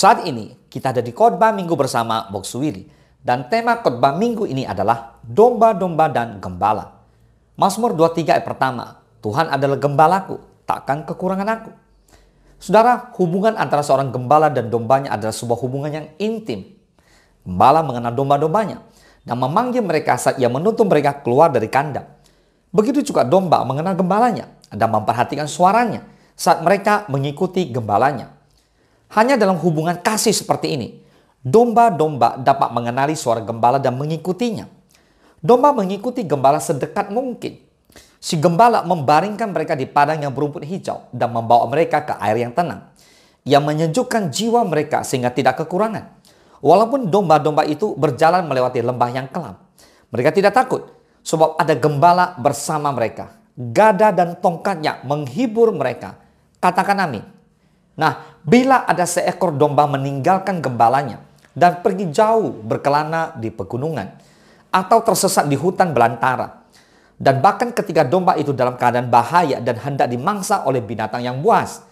Saat ini kita ada di khotbah minggu bersama Bok Suwiri. Dan tema khotbah minggu ini adalah domba-domba dan gembala. Mazmur 23 ayat pertama, Tuhan adalah gembalaku, takkan kekurangan aku. Saudara, hubungan antara seorang gembala dan dombanya adalah sebuah hubungan yang intim. Gembala mengenal domba-dombanya dan memanggil mereka saat ia menuntun mereka keluar dari kandang. Begitu juga domba mengenal gembalanya dan memperhatikan suaranya saat mereka mengikuti gembalanya. Hanya dalam hubungan kasih seperti ini, domba-domba dapat mengenali suara gembala dan mengikutinya. Domba mengikuti gembala sedekat mungkin. Si gembala membaringkan mereka di padang yang berumput hijau dan membawa mereka ke air yang tenang, yang menyejukkan jiwa mereka sehingga tidak kekurangan. Walaupun domba-domba itu berjalan melewati lembah yang kelam, mereka tidak takut sebab ada gembala bersama mereka. Gada dan tongkatnya menghibur mereka. Katakan amin. Nah, bila ada seekor domba meninggalkan gembalanya dan pergi jauh berkelana di pegunungan atau tersesat di hutan belantara, dan bahkan ketika domba itu dalam keadaan bahaya dan hendak dimangsa oleh binatang yang buas,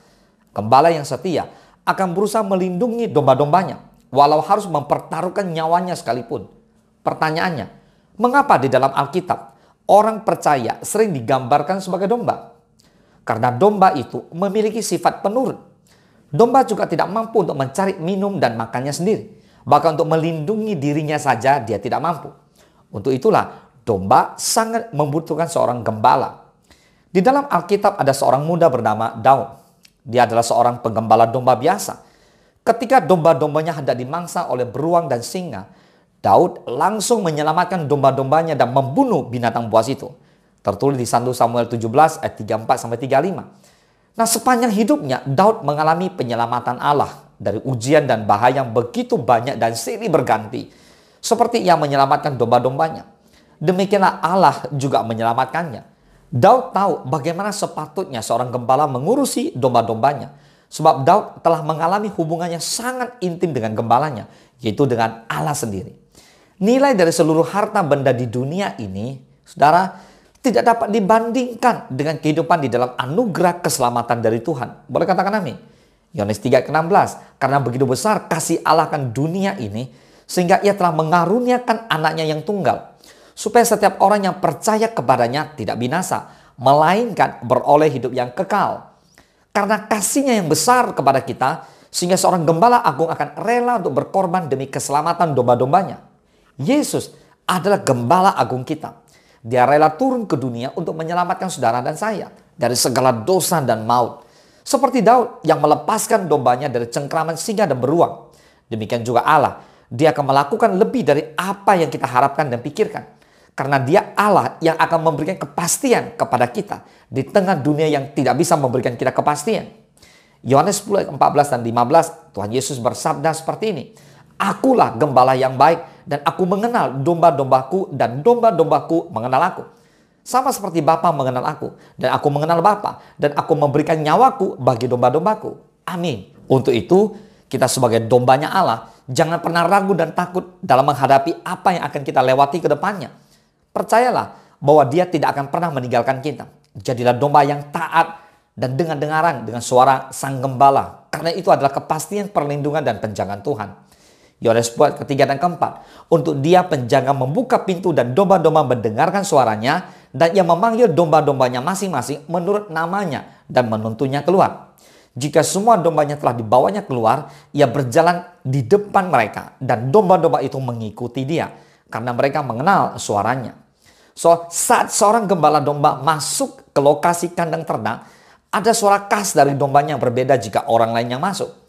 gembala yang setia akan berusaha melindungi domba-dombanya walau harus mempertaruhkan nyawanya sekalipun. Pertanyaannya, mengapa di dalam Alkitab orang percaya sering digambarkan sebagai domba? Karena domba itu memiliki sifat penurut. Domba juga tidak mampu untuk mencari minum dan makannya sendiri. Bahkan untuk melindungi dirinya saja dia tidak mampu. Untuk itulah domba sangat membutuhkan seorang gembala. Di dalam Alkitab ada seorang muda bernama Daud. Dia adalah seorang penggembala domba biasa. Ketika domba-dombanya hendak dimangsa oleh beruang dan singa, Daud langsung menyelamatkan domba-dombanya dan membunuh binatang buas itu. Tertulis di 1 Samuel 17 ayat 34-35. Nah, sepanjang hidupnya Daud mengalami penyelamatan Allah dari ujian dan bahaya yang begitu banyak dan silih berganti. Seperti ia menyelamatkan domba-dombanya, demikianlah Allah juga menyelamatkannya. Daud tahu bagaimana sepatutnya seorang gembala mengurusi domba-dombanya. Sebab Daud telah mengalami hubungannya sangat intim dengan gembalanya, yaitu dengan Allah sendiri. Nilai dari seluruh harta benda di dunia ini, saudara, tidak dapat dibandingkan dengan kehidupan di dalam anugerah keselamatan dari Tuhan. Boleh katakan amin? Yohanes 3:16, karena begitu besar kasih Allah akan dunia ini, sehingga ia telah mengaruniakan anaknya yang tunggal, supaya setiap orang yang percaya kepadanya tidak binasa, melainkan beroleh hidup yang kekal. Karena kasihnya yang besar kepada kita, sehingga seorang gembala agung akan rela untuk berkorban demi keselamatan domba-dombanya. Yesus adalah gembala agung kita. Dia rela turun ke dunia untuk menyelamatkan saudara dan saya dari segala dosa dan maut. Seperti Daud yang melepaskan dombanya dari cengkraman singa dan beruang. Demikian juga Allah. Dia akan melakukan lebih dari apa yang kita harapkan dan pikirkan. Karena dia Allah yang akan memberikan kepastian kepada kita di tengah dunia yang tidak bisa memberikan kita kepastian. Yohanes 10 ayat 14 dan 15, Tuhan Yesus bersabda seperti ini. Akulah gembala yang baik dan aku mengenal domba-dombaku dan domba-dombaku mengenal aku. Sama seperti Bapa mengenal aku dan aku mengenal Bapa dan aku memberikan nyawaku bagi domba-dombaku. Amin. Untuk itu, kita sebagai dombanya Allah, jangan pernah ragu dan takut dalam menghadapi apa yang akan kita lewati ke depannya. Percayalah bahwa dia tidak akan pernah meninggalkan kita. Jadilah domba yang taat dan dengar-dengaran dengan suara sang gembala. Karena itu adalah kepastian perlindungan dan penjagaan Tuhan. Yohanes buat ketiga dan keempat. Untuk dia penjaga membuka pintu dan domba-domba mendengarkan suaranya. Dan ia memanggil domba-dombanya masing-masing menurut namanya dan menuntunnya keluar. Jika semua dombanya telah dibawanya keluar, ia berjalan di depan mereka. Dan domba-domba itu mengikuti dia. Karena mereka mengenal suaranya. So, saat seorang gembala domba masuk ke lokasi kandang ternak, ada suara khas dari dombanya yang berbeda jika orang lain yang masuk.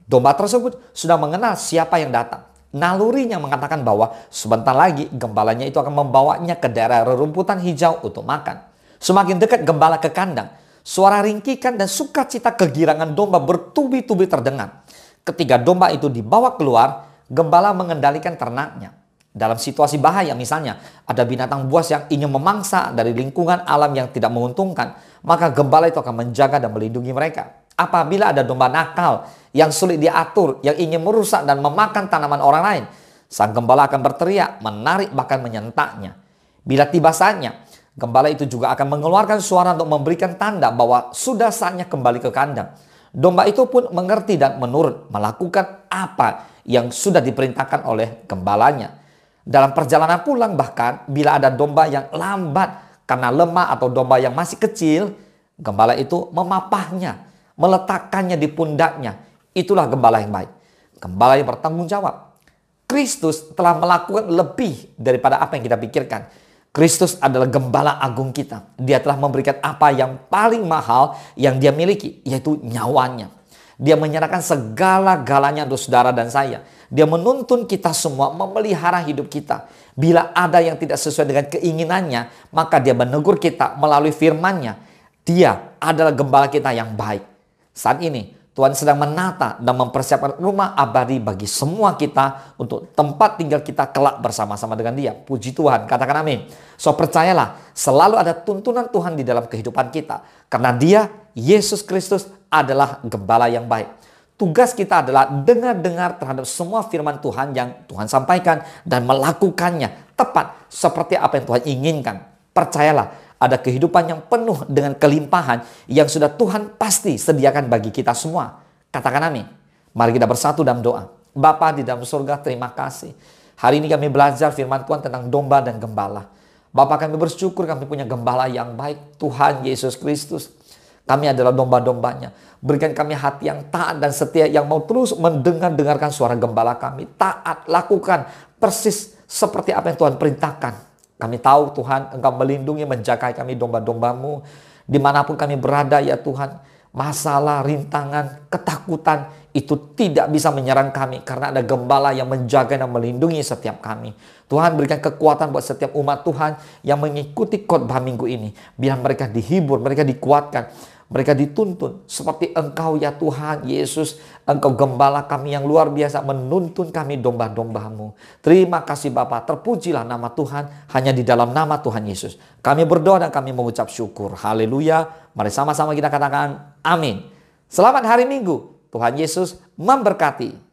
Domba tersebut sudah mengenal siapa yang datang. Nalurinya mengatakan bahwa sebentar lagi gembalanya itu akan membawanya ke daerah rerumputan hijau untuk makan. Semakin dekat gembala ke kandang, suara ringkikan dan sukacita kegirangan domba bertubi-tubi terdengar. Ketika domba itu dibawa keluar, gembala mengendalikan ternaknya. Dalam situasi bahaya misalnya, ada binatang buas yang ingin memangsa dari lingkungan alam yang tidak menguntungkan, maka gembala itu akan menjaga dan melindungi mereka. Apabila ada domba nakal yang sulit diatur, yang ingin merusak dan memakan tanaman orang lain, sang gembala akan berteriak, menarik bahkan menyentaknya. Bila tiba saatnya, gembala itu juga akan mengeluarkan suara untuk memberikan tanda bahwa sudah saatnya kembali ke kandang. Domba itu pun mengerti dan menurut, melakukan apa yang sudah diperintahkan oleh gembalanya. Dalam perjalanan pulang bahkan bila ada domba yang lambat karena lemah atau domba yang masih kecil, gembala itu memapahnya, meletakkannya di pundaknya. Itulah gembala yang baik. Gembala yang bertanggung jawab. Kristus telah melakukan lebih daripada apa yang kita pikirkan. Kristus adalah gembala agung kita. Dia telah memberikan apa yang paling mahal yang dia miliki, yaitu nyawanya. Dia menyerahkan segala-galanya untuk saudara dan saya. Dia menuntun kita semua memelihara hidup kita. Bila ada yang tidak sesuai dengan keinginannya, maka dia menegur kita melalui firman-Nya. Dia adalah gembala kita yang baik. Saat ini Tuhan sedang menata dan mempersiapkan rumah abadi bagi semua kita untuk tempat tinggal kita kelak bersama-sama dengan Dia. Puji Tuhan, katakan amin. So percayalah, selalu ada tuntunan Tuhan di dalam kehidupan kita. Karena Dia, Yesus Kristus, adalah gembala yang baik. Tugas kita adalah dengar-dengar terhadap semua firman Tuhan yang Tuhan sampaikan dan melakukannya tepat seperti apa yang Tuhan inginkan. Percayalah, ada kehidupan yang penuh dengan kelimpahan yang sudah Tuhan pasti sediakan bagi kita semua. Katakan amin. Mari kita bersatu dalam doa. Bapa di dalam surga, terima kasih. Hari ini kami belajar firman Tuhan tentang domba dan gembala. Bapa, kami bersyukur kami punya gembala yang baik, Tuhan Yesus Kristus. Kami adalah domba-dombanya. Berikan kami hati yang taat dan setia yang mau terus mendengarkan suara gembala kami. Taat, lakukan persis seperti apa yang Tuhan perintahkan. Kami tahu Tuhan, Engkau melindungi, menjaga kami domba-domba-Mu. Dimanapun kami berada ya Tuhan, masalah, rintangan, ketakutan itu tidak bisa menyerang kami. Karena ada gembala yang menjaga dan melindungi setiap kami. Tuhan berikan kekuatan buat setiap umat Tuhan yang mengikuti khotbah minggu ini. Biar mereka dihibur, mereka dikuatkan. Mereka dituntun seperti Engkau ya Tuhan Yesus. Engkau gembala kami yang luar biasa menuntun kami domba-domba-Mu. Terima kasih Bapa, terpujilah nama Tuhan hanya di dalam nama Tuhan Yesus. Kami berdoa dan kami mengucap syukur. Haleluya. Mari sama-sama kita katakan amin. Selamat hari Minggu. Tuhan Yesus memberkati.